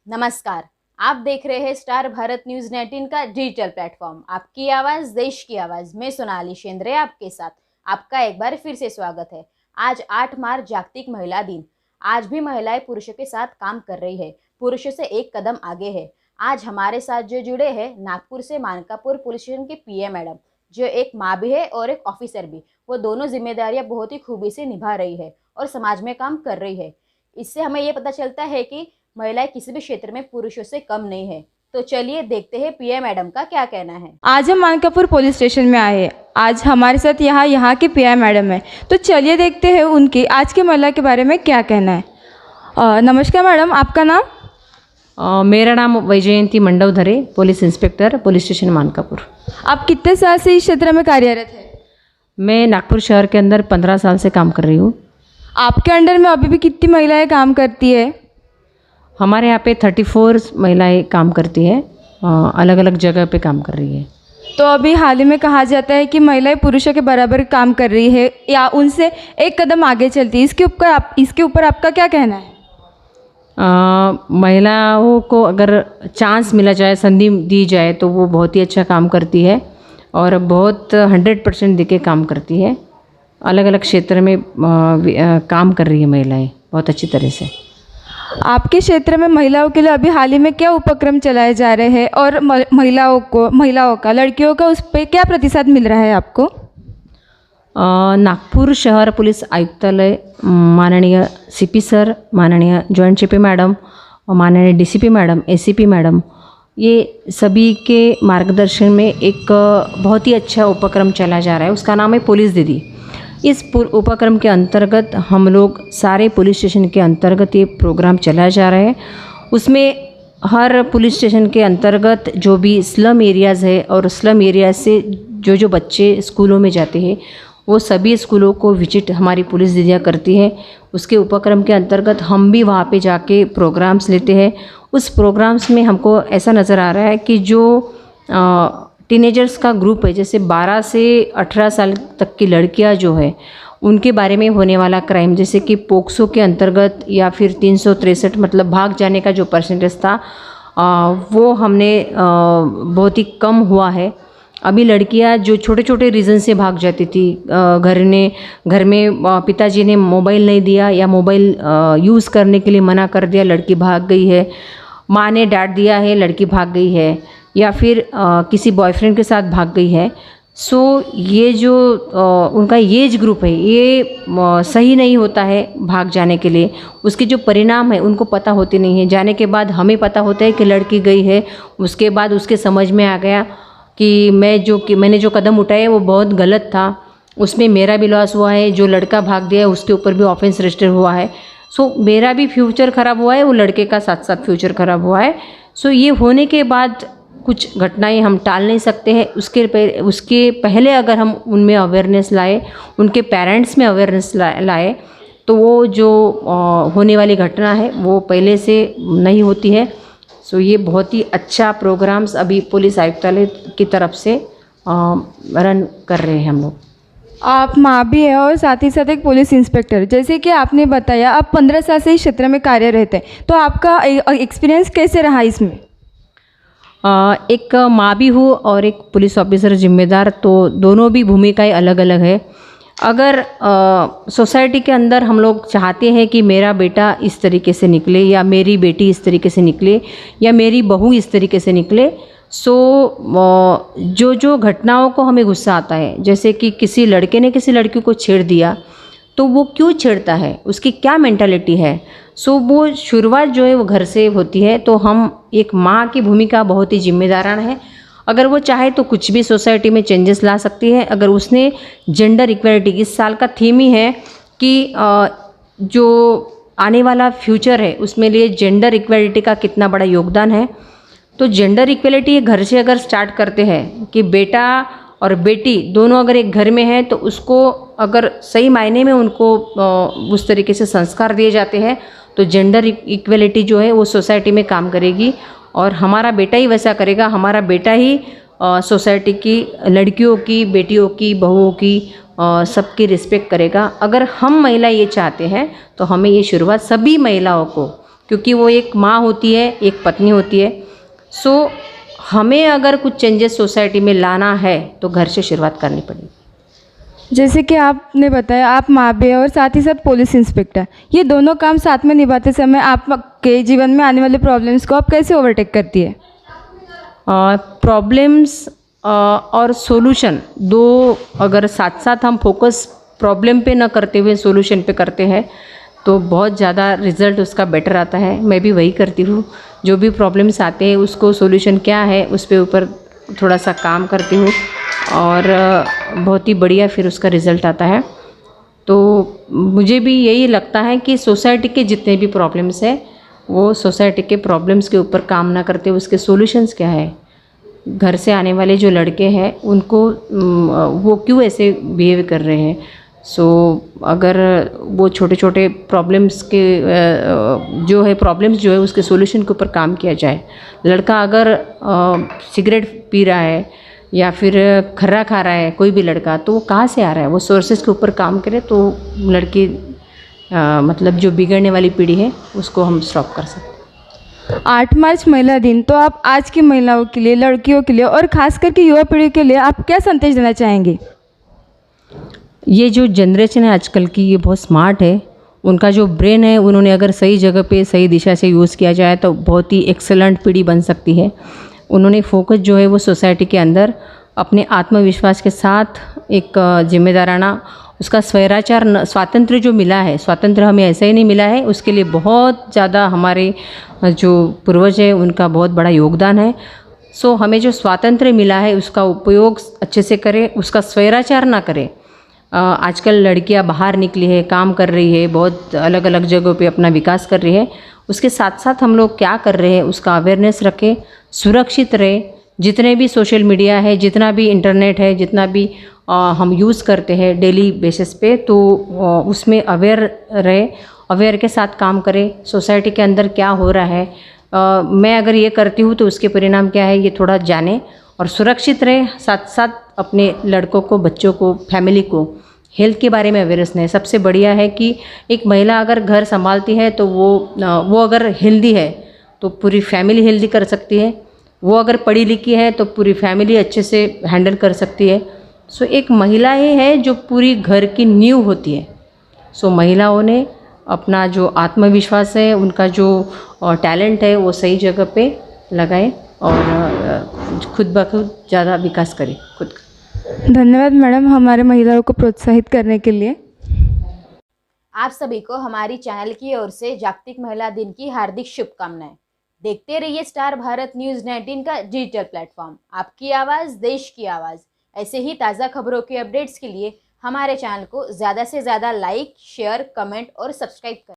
नमस्कार। आप देख रहे हैं स्टार भारत न्यूज 19 का डिजिटल प्लेटफॉर्म। आपकी आवाज देश की आवाज। मैं सोनाली शेंद्रे आपके साथ। आपका एक बार फिर से स्वागत है। आज 8 मार्च जागतिक महिला दिन। आज भी महिलाएं पुरुषों के साथ काम कर रही है, पुरुषों से एक कदम आगे है। आज हमारे साथ जो जुड़े हैं नागपुर से मानकापुर पुलिस स्टेशन के पीए मैडम, जो एक माँ भी है और एक ऑफिसर भी। वो दोनों जिम्मेदारियां बहुत ही खूबी से निभा रही है और समाज में काम कर रही है। इससे हमें ये पता चलता है कि महिलाएं किसी भी क्षेत्र में पुरुषों से कम नहीं है। तो चलिए देखते हैं पीए मैडम का क्या कहना है। आज हम मानकापुर पुलिस स्टेशन में आए हैं। आज हमारे साथ यहाँ के पीआई मैडम है, तो चलिए देखते हैं उनकी आज की महिला के बारे में क्या कहना है। नमस्कार मैडम, आपका नाम? मेरा नाम Vaijayanti Mandavdhare, police inspector, police station Mankapur. आप कितने साल से इस क्षेत्र में कार्यरत है? मैं नागपुर शहर के अंदर 15 साल से काम कर रही हूँ। आपके अंडर में अभी भी कितनी महिलाएं काम करती है? हमारे यहाँ पे 34 महिलाएं काम करती हैं, अलग अलग जगह पे काम कर रही है। तो अभी हाल ही में कहा जाता है कि महिलाएं पुरुषों के बराबर काम कर रही है या उनसे एक कदम आगे चलती है। इसके ऊपर आपका क्या कहना है? महिलाओं को अगर चांस मिला जाए, संधि दी जाए, तो वो बहुत ही अच्छा काम करती है और बहुत 100% देके काम करती है। अलग अलग क्षेत्र में काम कर रही है महिलाएं बहुत अच्छी तरह से। आपके क्षेत्र में महिलाओं के लिए अभी हाल ही में क्या उपक्रम चलाए जा रहे हैं और महिलाओं का लड़कियों का उस पर क्या प्रतिशत मिल रहा है आपको? नागपुर शहर पुलिस आयुक्तालय, माननीय सीपी सर, माननीय जॉइंट सीपी मैडम, माननीय डीसीपी मैडम, एसीपी मैडम, ये सभी के मार्गदर्शन में एक बहुत ही अच्छा उपक्रम चला जा रहा है। उसका नाम है पुलिस दीदी। इस उपक्रम के अंतर्गत हम लोग सारे पुलिस स्टेशन के अंतर्गत ये प्रोग्राम चलाया जा रहा है। उसमें हर पुलिस स्टेशन के अंतर्गत जो भी स्लम एरियाज़ है और स्लम एरिया से जो बच्चे स्कूलों में जाते हैं, वो सभी स्कूलों को विजिट हमारी पुलिस दीदियाँ करती है। उसके उपक्रम के अंतर्गत हम भी वहाँ पे जाके प्रोग्राम्स लेते हैं। उस प्रोग्राम्स में हमको ऐसा नज़र आ रहा है कि जो टीनेजर्स का ग्रुप है, जैसे 12 से 18 साल तक की लड़कियां जो है, उनके बारे में होने वाला क्राइम, जैसे कि पोक्सो के अंतर्गत या फिर 363 मतलब भाग जाने का जो परसेंटेज था, वो हमने बहुत ही कम हुआ है। अभी लड़कियां जो छोटे छोटे रीज़न से भाग जाती थी, घर में पिताजी ने मोबाइल नहीं दिया या मोबाइल यूज़ करने के लिए मना कर दिया, लड़की भाग गई है। माँ ने डांट दिया है, लड़की भाग गई है, या फिर किसी बॉयफ्रेंड के साथ भाग गई है। सो ये जो उनका एज ग्रुप है, ये सही नहीं होता है भाग जाने के लिए। उसके जो परिणाम है उनको पता होते नहीं है। जाने के बाद हमें पता होता है कि लड़की गई है, उसके बाद उसके समझ में आ गया कि मैंने जो कदम उठाए वो बहुत गलत था, उसमें मेरा भी लॉस हुआ है, जो लड़का भाग दिया है उसके ऊपर भी ऑफेंस रजिस्टर हुआ है। सो मेरा भी फ्यूचर ख़राब हुआ है, वो लड़के का साथ साथ फ्यूचर ख़राब हुआ है। सो ये होने के बाद कुछ घटनाएं हम टाल नहीं सकते हैं। उसके पहले अगर हम उनमें अवेयरनेस लाए, उनके पेरेंट्स में अवेयरनेस लाए, तो वो जो होने वाली घटना है वो पहले से नहीं होती है। सो ये बहुत ही अच्छा प्रोग्राम्स अभी पुलिस आयुक्तालय की तरफ से रन कर रहे हैं हम लोग। आप माँ भी है और साथ ही साथ एक पुलिस इंस्पेक्टर। जैसे कि आपने बताया आप 15 साल से इस क्षेत्र में कार्यरत हैं, तो आपका एक्सपीरियंस कैसे रहा इसमें? एक माँ भी हूँ और एक पुलिस ऑफिसर जिम्मेदार, तो दोनों भी भूमिकाएं अलग अलग है। अगर सोसाइटी के अंदर हम लोग चाहते हैं कि मेरा बेटा इस तरीके से निकले या मेरी बेटी इस तरीके से निकले या मेरी बहू इस तरीके से निकले, सो जो घटनाओं को हमें गुस्सा आता है, जैसे कि किसी लड़के ने किसी लड़की को छेड़ दिया, तो वो क्यों छेड़ता है, उसकी क्या मेंटालिटी है, सो वो शुरुआत जो है वो घर से होती है। तो हम एक माँ की भूमिका बहुत ही जिम्मेदाराना है। अगर वो चाहे तो कुछ भी सोसाइटी में चेंजेस ला सकती है। अगर उसने जेंडर इक्वलिटी, इस साल का थीम ही है कि जो आने वाला फ्यूचर है उसमें लिए जेंडर इक्वलिटी का कितना बड़ा योगदान है। तो जेंडर इक्वलिटी घर से अगर स्टार्ट करते हैं कि बेटा और बेटी दोनों अगर एक घर में हैं, तो उसको अगर सही मायने में उनको उस तरीके से संस्कार दिए जाते हैं, तो जेंडर इक्वलिटी जो है वो सोसाइटी में काम करेगी और हमारा बेटा ही वैसा करेगा। हमारा बेटा ही सोसाइटी की लड़कियों की, बेटियों की, बहुओं की सबकी रिस्पेक्ट करेगा। अगर हम महिला ये चाहते हैं तो हमें ये शुरुआत सभी महिलाओं को क्योंकि वो एक माँ होती है, एक पत्नी होती है। सो हमें अगर कुछ चेंजेस सोसाइटी में लाना है तो घर से शुरुआत करनी पड़ेगी। जैसे कि आपने बताया आप माँ भी है और साथ ही साथ पुलिस इंस्पेक्टर, ये दोनों काम साथ में निभाते समय आपके जीवन में आने वाले प्रॉब्लम्स को आप कैसे ओवरटेक करती है? प्रॉब्लम्स और सॉल्यूशन दो अगर साथ साथ हम फोकस प्रॉब्लम पे ना करते हुए सॉल्यूशन पे करते हैं तो बहुत ज़्यादा रिज़ल्ट उसका बेटर आता है। मैं भी वही करती हूँ, जो भी प्रॉब्लम्स आते हैं उसको सॉल्यूशन क्या है उस पे ऊपर थोड़ा सा काम करती हूँ और बहुत ही बढ़िया फिर उसका रिज़ल्ट आता है। तो मुझे भी यही लगता है कि सोसाइटी के जितने भी प्रॉब्लम्स हैं वो सोसाइटी के प्रॉब्लम्स के ऊपर काम ना करते उसके सॉल्यूशंस क्या है। घर से आने वाले जो लड़के हैं उनको वो क्यों ऐसे बिहेव कर रहे हैं। सो अगर वो छोटे छोटे प्रॉब्लम्स के जो है प्रॉब्लम्स जो है उसके सॉल्यूशन के ऊपर काम किया जाए। लड़का अगर सिगरेट पी रहा है या फिर खर्रा खा रहा है कोई भी लड़का, तो वो कहाँ से आ रहा है, वो सोर्सेज के ऊपर काम करे तो लड़की मतलब जो बिगड़ने वाली पीढ़ी है उसको हम स्टॉप कर सकते हैं। 8 मार्च महिला दिन, तो आप आज की महिलाओं के लिए, लड़कियों के लिए और खास करके युवा पीढ़ी के लिए आप क्या संदेश देना चाहेंगे? ये जो जनरेशन है आजकल की ये बहुत स्मार्ट है। उनका जो ब्रेन है उन्होंने अगर सही जगह पे सही दिशा से यूज़ किया जाए तो बहुत ही एक्सेलेंट पीढ़ी बन सकती है। उन्होंने फोकस जो है वो सोसाइटी के अंदर अपने आत्मविश्वास के साथ एक जिम्मेदाराना उसका स्वैराचार स्वातंत्र्य जो मिला है, स्वातंत्र्य हमें ऐसा ही नहीं मिला है, उसके लिए बहुत ज़्यादा हमारे जो पूर्वज है उनका बहुत बड़ा योगदान है। सो हमें जो स्वातंत्र्य मिला है उसका उपयोग अच्छे से करें, उसका स्वैराचार ना करें। आजकल लड़कियां बाहर निकली है, काम कर रही है, बहुत अलग अलग जगहों पे अपना विकास कर रही है। उसके साथ साथ हम लोग क्या कर रहे हैं उसका अवेयरनेस रखें, सुरक्षित रहे। जितने भी सोशल मीडिया है, जितना भी इंटरनेट है, जितना भी हम यूज़ करते हैं डेली बेसिस पे, तो उसमें अवेयर रहे, अवेयर के साथ काम करें। सोसाइटी के अंदर क्या हो रहा है, मैं अगर ये करती हूँ तो उसके परिणाम क्या है ये थोड़ा जाने और सुरक्षित रहे। साथ साथ अपने लड़कों को, बच्चों को, फैमिली को हेल्थ के बारे में अवेयरनेस है। सबसे बढ़िया है कि एक महिला अगर घर संभालती है तो वो अगर हेल्दी है तो पूरी फैमिली हेल्दी कर सकती है। वो अगर पढ़ी लिखी है तो पूरी फैमिली अच्छे से हैंडल कर सकती है। सो एक महिला ही है जो पूरी घर की नींव होती है। सो महिलाओं ने अपना जो आत्मविश्वास है, उनका जो टैलेंट है वो सही जगह पे लगाए और खुद ब खुद ज़्यादा विकास करें खुद का। धन्यवाद मैडम हमारे महिलाओं को प्रोत्साहित करने के लिए। आप सभी को हमारी चैनल की ओर से जागतिक महिला दिन की हार्दिक शुभकामनाएं। देखते रहिए स्टार भारत न्यूज़ 19 का डिजिटल प्लेटफॉर्म, आपकी आवाज़ देश की आवाज़। ऐसे ही ताज़ा खबरों के अपडेट्स के लिए हमारे चैनल को ज़्यादा से ज़्यादा लाइक, शेयर, कमेंट और सब्सक्राइब करें।